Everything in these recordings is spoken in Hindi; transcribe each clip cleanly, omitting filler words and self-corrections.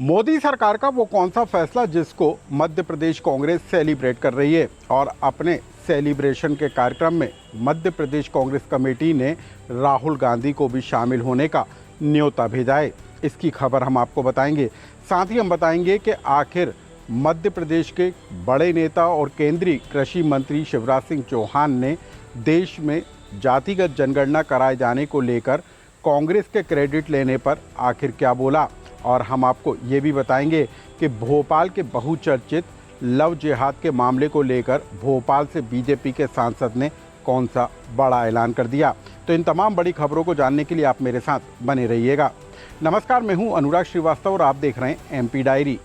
मोदी सरकार का वो कौन सा फैसला जिसको मध्य प्रदेश कांग्रेस सेलिब्रेट कर रही है और अपने सेलिब्रेशन के कार्यक्रम में मध्य प्रदेश कांग्रेस कमेटी ने राहुल गांधी को भी शामिल होने का न्योता भेजा है। इसकी खबर हम आपको बताएंगे। साथ ही हम बताएंगे कि आखिर मध्य प्रदेश के बड़े नेता और केंद्रीय कृषि मंत्री शिवराज सिंह चौहान ने देश में जातिगत जनगणना कराए जाने को लेकर कांग्रेस के क्रेडिट लेने पर आखिर क्या बोला, और हम आपको ये भी बताएंगे कि भोपाल के बहुचर्चित लव जिहाद के मामले को लेकर भोपाल से बीजेपी के सांसद ने कौन सा बड़ा ऐलान कर दिया। तो इन तमाम बड़ी खबरों को जानने के लिए आप मेरे साथ बने रहिएगा। नमस्कार, मैं हूं अनुराग श्रीवास्तव और आप देख रहे हैं एमपी डायरी।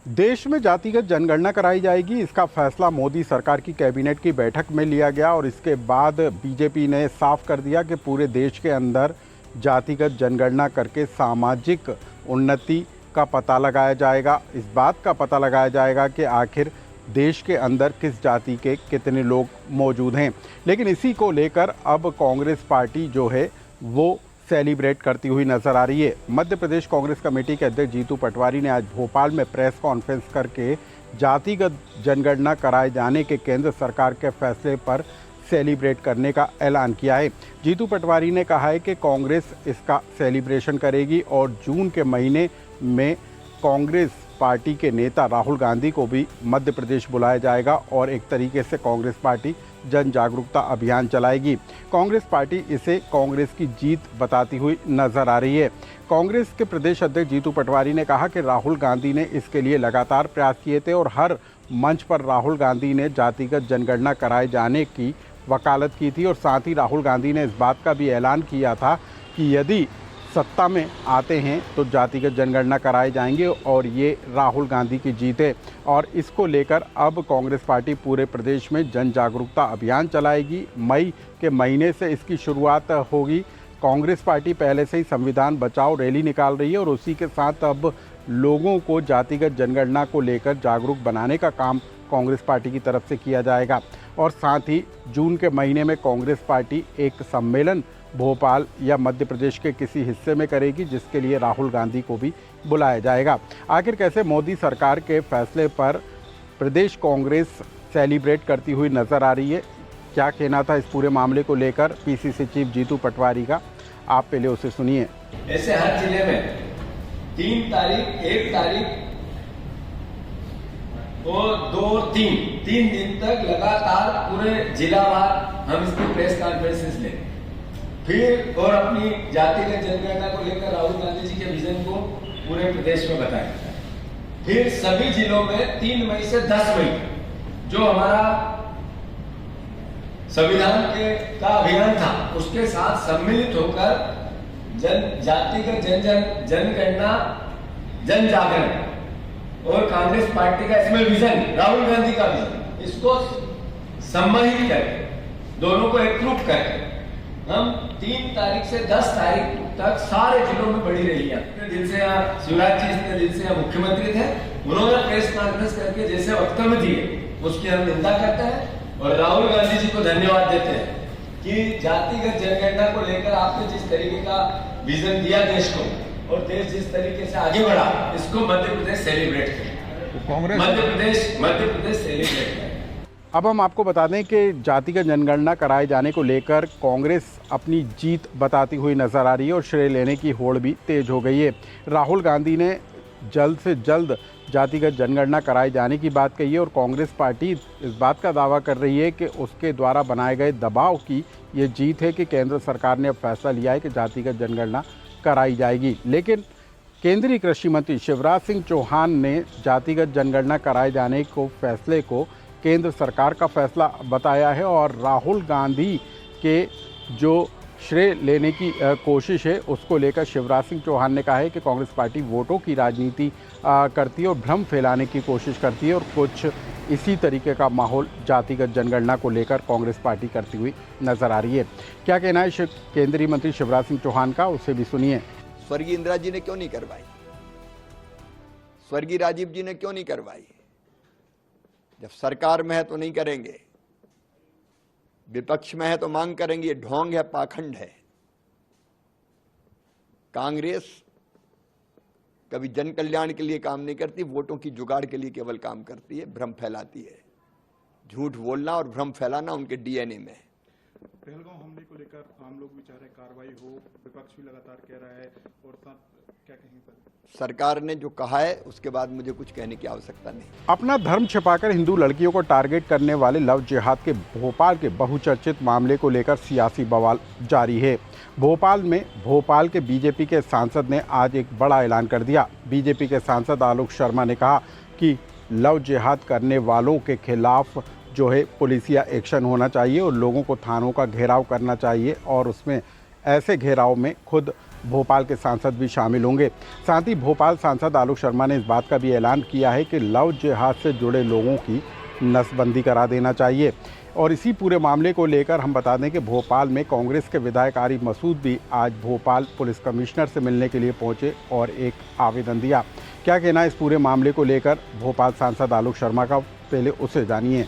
देश में जातिगत जनगणना कराई जाएगी, इसका फैसला मोदी सरकार की कैबिनेट की बैठक में लिया गया और इसके बाद बीजेपी ने साफ कर दिया कि पूरे देश के अंदर जातिगत जनगणना करके सामाजिक उन्नति का पता लगाया जाएगा। इस बात का पता लगाया जाएगा कि आखिर देश के अंदर किस जाति के कितने लोग मौजूद हैं। लेकिन इसी को लेकर अब कांग्रेस पार्टी जो है वो सेलिब्रेट करती हुई नजर आ रही है। मध्य प्रदेश कांग्रेस कमेटी के अध्यक्ष जीतू पटवारी ने आज भोपाल में प्रेस कॉन्फ्रेंस करके जातिगत जनगणना कराए जाने के केंद्र सरकार के फैसले पर सेलिब्रेट करने का ऐलान किया है। जीतू पटवारी ने कहा है कि कांग्रेस इसका सेलिब्रेशन करेगी और जून के महीने में कांग्रेस पार्टी के नेता राहुल गांधी को भी मध्य प्रदेश बुलाया जाएगा और एक तरीके से कांग्रेस पार्टी जन जागरूकता अभियान चलाएगी। कांग्रेस पार्टी इसे कांग्रेस की जीत बताती हुई नजर आ रही है। कांग्रेस के प्रदेश अध्यक्ष जीतू पटवारी ने कहा कि राहुल गांधी ने इसके लिए लगातार प्रयास किए थे और हर मंच पर राहुल गांधी ने जातिगत जनगणना कराए जाने की वकालत की थी और साथ ही राहुल गांधी ने इस बात का भी ऐलान किया था कि यदि सत्ता में आते हैं तो जातिगत जनगणना कराए जाएंगे और ये राहुल गांधी की जीत है। और इसको लेकर अब कांग्रेस पार्टी पूरे प्रदेश में जन जागरूकता अभियान चलाएगी। मई के महीने से इसकी शुरुआत होगी। कांग्रेस पार्टी पहले से ही संविधान बचाओ रैली निकाल रही है और उसी के साथ अब लोगों को जातिगत जनगणना को लेकर जागरूक बनाने का काम कांग्रेस पार्टी की तरफ से किया जाएगा। और साथ ही जून के महीने में कांग्रेस पार्टी एक सम्मेलन भोपाल या मध्य प्रदेश के किसी हिस्से में करेगी जिसके लिए राहुल गांधी को भी बुलाया जाएगा। आखिर कैसे मोदी सरकार के फैसले पर प्रदेश कांग्रेस सेलिब्रेट करती हुई नजर आ रही है, क्या कहना था इस पूरे मामले को लेकर पीसीसी चीफ जीतू पटवारी का, आप पहले उसे सुनिए। ऐसे हर जिले में 3 तारीख, 1 तारीख और 2, 3 दिन तक लगातार पूरे जिलावार हम इसकी प्रेस कॉन्फ्रेंसेस लें, फिर और अपनी जातिगत जनगणना को लेकर राहुल गांधी जी के विजन को पूरे प्रदेश में बताएं। फिर सभी जिलों में 3 मई से 10 मई जो हमारा संविधान का अभियान था उसके साथ सम्मिलित होकर जातिगत जनगणना जन जागरण और कांग्रेस पार्टी का इसमें विजन, राहुल गांधी का विजन, इसको सम्मानित करके दोनों को एकरूप करके हम 3 तारीख से 10 तारीख तक सारे जिलों में बड़ी रैलियां, इतने दिन से यहाँ शिवराज जी इतने दिन से यहाँ मुख्यमंत्री थे, उन्होंने प्रेस कॉन्फ्रेंस करके जैसे वक्तव्य दिए उसकी हम निंदा करते हैं और राहुल गांधी जी को धन्यवाद देते हैं कि जातिगत जनगणना को लेकर आपने जिस तरीके का विजन दिया देश को और देश जिस तरीके से आगे बढ़ा, इसको मध्य प्रदेश सेलिब्रेट करे, मध्य प्रदेश सेलिब्रेट करे। अब हम आपको बता दें कि जातिगत जनगणना कराए जाने को लेकर कांग्रेस अपनी जीत बताती हुई नजर आ रही है और श्रेय लेने की होड़ भी तेज हो गई है। राहुल गांधी ने जल्द से जल्द जातिगत जनगणना कराए जाने की बात कही है और कांग्रेस पार्टी इस बात का दावा कर रही है कि उसके द्वारा बनाए गए दबाव की ये जीत है कि केंद्र सरकार ने अब फैसला लिया है कि जातिगत जनगणना कराई जाएगी। लेकिन केंद्रीय कृषि मंत्री शिवराज सिंह चौहान ने जातिगत जनगणना कराए जाने को फैसले को केंद्र सरकार का फैसला बताया है और राहुल गांधी के जो श्रेय लेने की कोशिश है उसको लेकर शिवराज सिंह चौहान ने कहा है कि कांग्रेस पार्टी वोटों की राजनीति करती है और भ्रम फैलाने की कोशिश करती है और कुछ इसी तरीके का माहौल जातिगत जनगणना को लेकर कांग्रेस पार्टी करती हुई नजर आ रही है। क्या कहना है केंद्रीय मंत्री शिवराज सिंह चौहान का, उसे भी सुनिए। स्वर्गीय इंदिरा जी ने क्यों नहीं करवाई? स्वर्गीय राजीव जी ने क्यों नहीं करवाई? जब सरकार में है तो नहीं करेंगे। विपक्ष में है तो मांग करेंगे, ये ढोंग है, पाखंड है। कांग्रेस कभी जन कल्याण के लिए काम नहीं करती, वोटों की जुगाड़ के लिए केवल काम करती है, भ्रम फैलाती है। झूठ बोलना और भ्रम फैलाना उनके डीएनए में है। पहलगांव हमले को लेकर आम लोग भी चाह रहे कार्रवाई हो, विपक्ष भी लगातार कह रहा है, और साथ क्या कहेंगे सर? सरकार ने जो कहा है उसके बाद मुझे कुछ कहने की आवश्यकता नहीं। अपना धर्म छिपाकर हिंदू लड़कियों को टारगेट करने वाले लव जिहाद के भोपाल के बहुचर्चित मामले को लेकर सियासी बवाल जारी है। भोपाल के बीजेपी के सांसद ने आज एक बड़ा ऐलान कर दिया। बीजेपी के सांसद आलोक शर्मा ने कहा कि लव जिहाद करने वालों के खिलाफ जो है पुलिसिया एक्शन होना चाहिए और लोगों को थानों का घेराव करना चाहिए, और उसमें ऐसे घेराव में खुद भोपाल के सांसद भी शामिल होंगे। साथ ही भोपाल सांसद आलोक शर्मा ने इस बात का भी ऐलान किया है कि लव जिहाद से जुड़े लोगों की नसबंदी करा देना चाहिए। और इसी पूरे मामले को लेकर हम बता दें कि भोपाल में कांग्रेस के विधायक आरिफ मसूद भी आज भोपाल पुलिस कमिश्नर से मिलने के लिए पहुंचे और एक आवेदन दिया। क्या कहना है इस पूरे मामले को लेकर भोपाल सांसद आलोक शर्मा का, पहले उसे जानिए।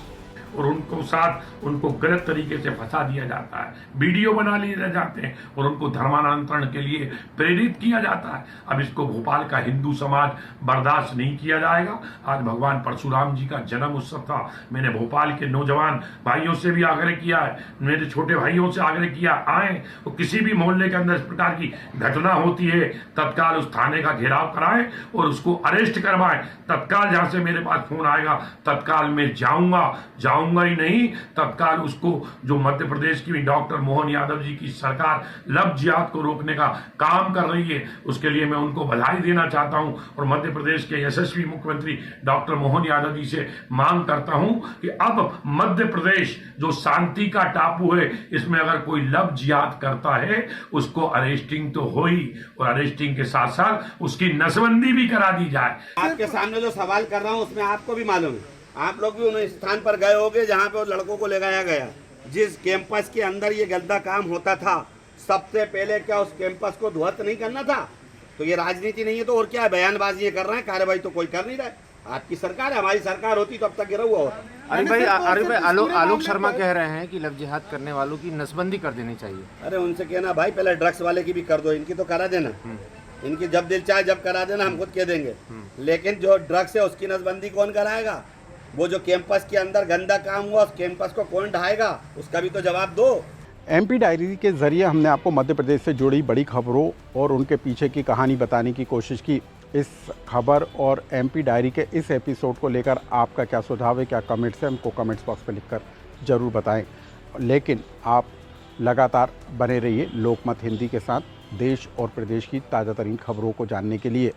और उनको गलत तरीके से फंसा दिया जाता है, वीडियो बना लिए जाते हैं और उनको धर्मांतरण के लिए प्रेरित किया जाता है। अब इसको भोपाल का हिंदू समाज बर्दाश्त नहीं किया जाएगा। आज भगवान परशुराम जी का जन्म उत्सव था। मैंने भोपाल के नौजवान भाइयों से भी आग्रह किया है, मेरे छोटे भाइयों से आग्रह किया, आए तो किसी भी मोहल्ले के अंदर इस प्रकार की घटना होती है तत्काल उस थाने का घेराव कराएं और उसको अरेस्ट करवाएं। तत्काल जहां से मेरे पास फोन आएगा तत्काल मैं जाऊंगा ही नहीं, तत्काल उसको, जो मध्य प्रदेश की डॉक्टर मोहन यादव जी की सरकार लव जिहाद को रोकने का काम कर रही है, उसके लिए मैं उनको बधाई देना चाहता हूं और मध्य प्रदेश के यशस्वी मुख्यमंत्री डॉक्टर मोहन यादव जी से मांग करता हूं कि अब मध्य प्रदेश जो शांति का टापू है, इसमें अगर कोई लव जिहाद करता है उसको अरेस्टिंग तो हो ही, और अरेस्टिंग के साथ साथ उसकी नसबंदी भी करा दी जाए। आपके सामने जो सवाल कर रहा हूं उसमें आपको भी मालूम है, आप लोग भी उन स्थान पर गए होंगे जहां पे उन लड़कों को ले जाया गया। जिस कैंपस के अंदर ये गंदा काम होता था, सबसे पहले क्या उस कैंपस को ध्वस्त नहीं करना था? तो ये राजनीति नहीं है तो और क्या है? बयानबाजी ये कर रहे हैं, कार्रवाई तो कोई कर नहीं रहा है। आपकी सरकार है, हमारी सरकार होती तो अब तक गिरा हुआ होता। अरे भाई आलोक शर्मा कह रहे हैं कि लव जिहाद करने वालों की नसबंदी कर देनी चाहिए। अरे उनसे कहना भाई पहले ड्रग्स वाले की भी कर दो, इनकी तो करा देना, इनकी जब दिल चाहे जब करा देना, हम खुद कह देंगे। लेकिन जो ड्रग्स है उसकी नसबंदी कौन कराएगा? वो जो कैंपस के अंदर गंदा काम हुआ उस कैंपस को कौन ढाएगा? उसका भी तो जवाब दो। एमपी डायरी के जरिए हमने आपको मध्य प्रदेश से जुड़ी बड़ी खबरों और उनके पीछे की कहानी बताने की कोशिश की। इस खबर और एमपी डायरी के इस एपिसोड को लेकर आपका क्या सुझाव है, क्या कमेंट्स है, हमको कमेंट्स बॉक्स में लिखकर ज़रूर बताएं। लेकिन आप लगातार बने रहिए लोकमत हिंदी के साथ, देश और प्रदेश की ताज़ा तरीन खबरों को जानने के लिए।